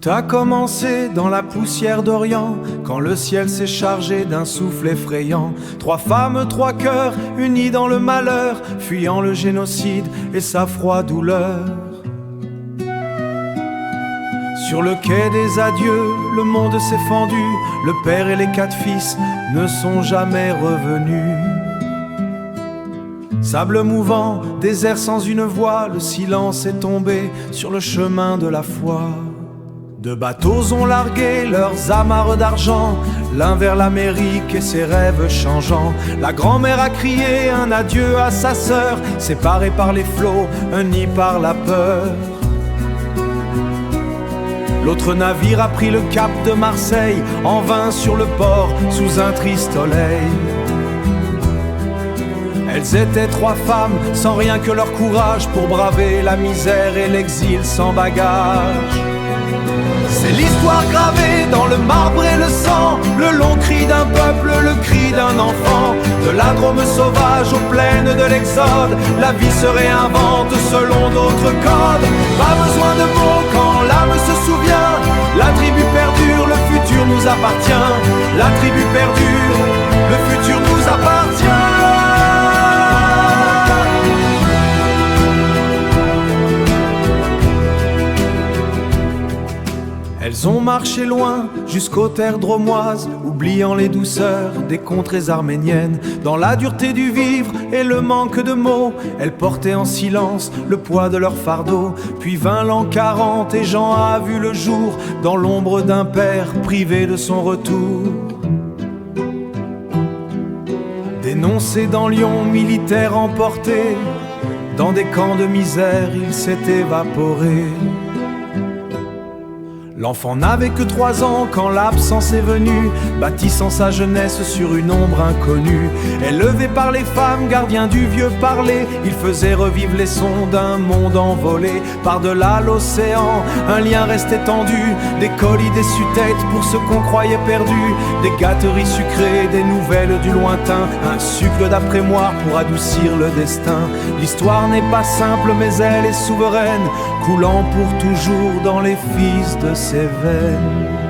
Tout a commencé dans la poussière d'Orient, quand le ciel s'est chargé d'un souffle effrayant. 3 femmes, 3 cœurs, unis dans le malheur, fuyant le génocide et sa froide douleur. Sur le quai des adieux, le monde s'est fendu, le père et les 4 fils ne sont jamais revenus. Sable mouvant, désert sans une voie, le silence est tombé sur le chemin de la foi. 2 bateaux ont largué leurs amarres d'argent, l'un vers l'Amérique et ses rêves changeants. La grand-mère a crié un adieu à sa sœur, séparée par les flots, unie par la peur. L'autre navire a pris le cap de Marseille, en vain sur le port, sous un triste soleil. Elles étaient 3 femmes, sans rien que leur courage, pour braver la misère et l'exil sans bagage. C'est l'histoire gravée dans le marbre et le sang, le long cri d'un peuple, le cri d'un enfant. De la Drôme sauvage aux plaines de l'Exode, la vie se réinvente selon d'autres codes. Pas besoin de mots quand l'âme se souvient, la tribu perdure, le futur nous appartient. La tribu perdure, le futur nous appartient. Elles ont marché loin jusqu'aux terres dromoises, oubliant les douceurs des contrées arméniennes. Dans la dureté du vivre et le manque de mots, elles portaient en silence le poids de leur fardeau. Puis vint l'an 40 et Jean a vu le jour, dans l'ombre d'un père privé de son retour. Dénoncé dans Lyon, militaire emporté, dans des camps de misère il s'est évaporé. L'enfant n'avait que 3 ans quand l'absence est venue, bâtissant sa jeunesse sur une ombre inconnue. Élevé par les femmes, gardien du vieux parler, il faisait revivre les sons d'un monde envolé. Par-delà l'océan, un lien restait tendu, des colis, des su-têtes pour ceux qu'on croyait perdus, des gâteries sucrées, des nouvelles du lointain, un sucre d'après-moi pour adoucir le destin. L'histoire n'est pas simple mais elle est souveraine, coulant pour toujours dans les fils de ses veines.